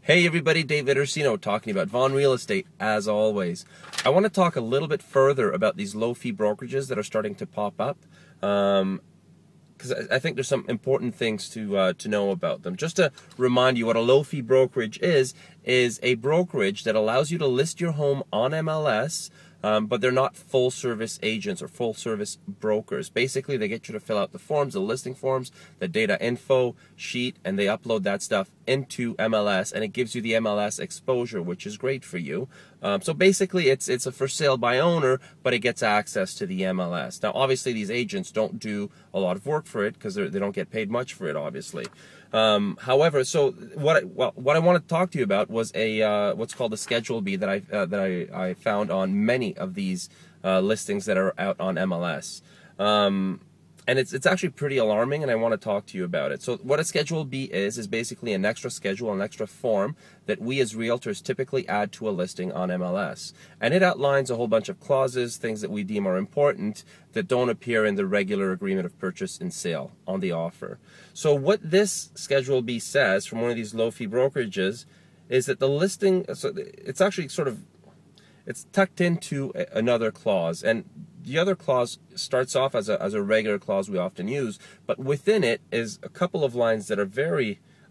Hey everybody, David Ursino talking about Vaughan Real Estate as always. I want to talk a little bit further about these low-fee brokerages that are starting to pop up because I think there's some important things to know about them. Just to remind you what a low-fee brokerage is a brokerage that allows you to list your home on MLS, but they're not full-service agents or full-service brokers. Basically, they get you to fill out the forms, the listing forms, the data info sheet, and they upload that stuff into MLS, and it gives you the MLS exposure, which is great for you. So basically, it's a for sale by owner, but it gets access to the MLS. Now, obviously, these agents don't do a lot of work for it because they don't get paid much for it, obviously. However, so what I want to talk to you about was a what's called a Schedule B that I found on many of these listings that are out on MLS. And it's actually pretty alarming, and I want to talk to you about it. So what a Schedule B is basically an extra schedule, an extra form that we as realtors typically add to a listing on MLS. And it outlines a whole bunch of clauses, things that we deem are important that don't appear in the regular agreement of purchase and sale on the offer. So what this Schedule B says from one of these low-fee brokerages is that the listing, so it's actually it's tucked into another clause, and the other clause starts off as a regular clause we often use, but within it is a couple of lines that are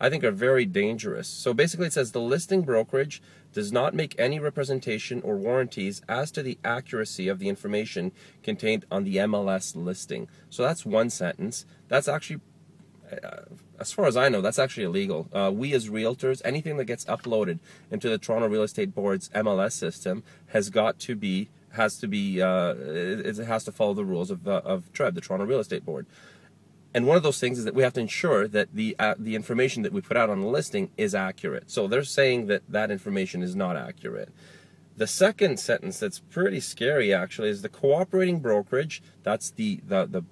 I think are very dangerous. So basically it says the listing brokerage does not make any representation or warranties as to the accuracy of the information contained on the MLS listing. So that's one sentence. That's actually, as far as I know, that's actually illegal. We as realtors, anything that gets uploaded into the Toronto Real Estate Board's MLS system has to follow the rules of TREB, the Toronto Real Estate Board. And one of those things is that we have to ensure that the information that we put out on the listing is accurate. So they're saying that that information is not accurate. The second sentence that's pretty scary actually is the cooperating brokerage. That's the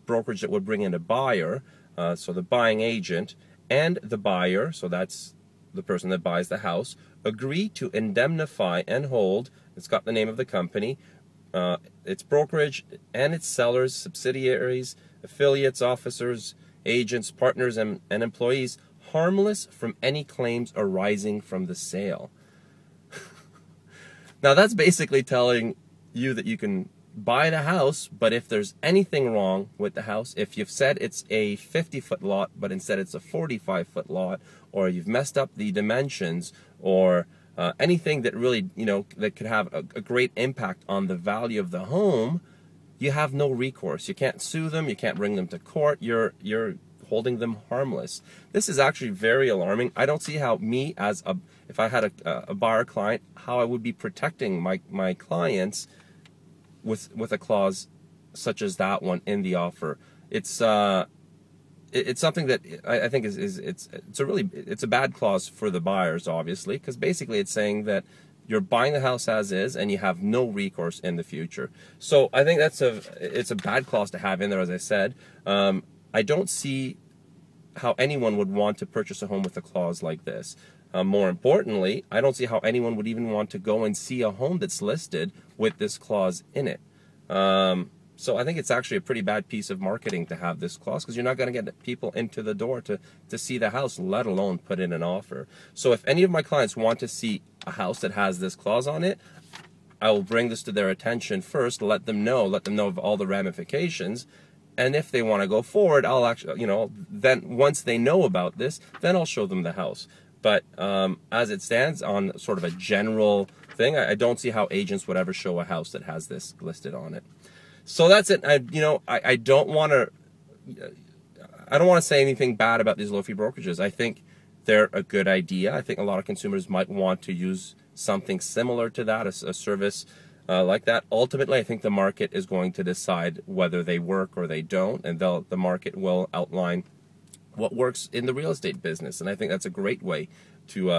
brokerage that would bring in a buyer. So the buying agent and the buyer, so that's the person that buys the house, agree to indemnify and hold, it's got the name of the company, its brokerage and its sellers, subsidiaries, affiliates, officers, agents, partners, and employees harmless from any claims arising from the sale. Now that's basically telling you that you can buy the house, but if there's anything wrong with the house, if you've said it's a 50-foot lot, but instead it's a 45-foot lot, or you've messed up the dimensions, or anything that really, that could have a great impact on the value of the home, you have no recourse. You can't sue them. You can't bring them to court. You're holding them harmless. This is actually very alarming. I don't see how if I had a buyer client, how I would be protecting my clients with a clause such as that one in the offer. It's something that I think it's a bad clause for the buyers, obviously, because basically it's saying that you're buying the house as is and you have no recourse in the future. So I think it's a bad clause to have in there, as I said. I don't see how anyone would want to purchase a home with a clause like this. More importantly, I don't see how anyone would even want to go and see a home that's listed with this clause in it. So I think it's actually a pretty bad piece of marketing to have this clause, because you're not going to get people into the door to see the house, let alone put in an offer. So if any of my clients want to see a house that has this clause on it, I will bring this to their attention first, let them know of all the ramifications. And if they want to go forward, I'll actually, then once they know about this, then I'll show them the house. But as it stands on sort of a general thing, I don't see how agents would ever show a house that has this listed on it. So that's it. I don't want to say anything bad about these low-fee brokerages. I think they're a good idea. I think a lot of consumers might want to use something similar to that, a service like that. Ultimately, I think the market is going to decide whether they work or they don't, and the market will outline what works in the real estate business. And I think that's a great way to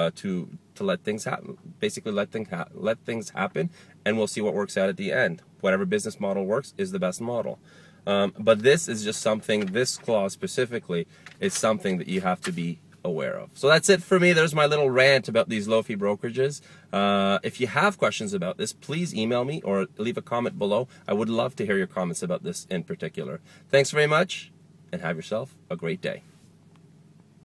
let things happen. Basically, let things happen, and we'll see what works out at the end. Whatever business model works is the best model. But this is just something. This clause specifically is something that you have to be aware of. So that's it for me. There's my little rant about these low-fee brokerages. If you have questions about this, please email me or leave a comment below. I would love to hear your comments about this in particular. Thanks very much, and have yourself a great day.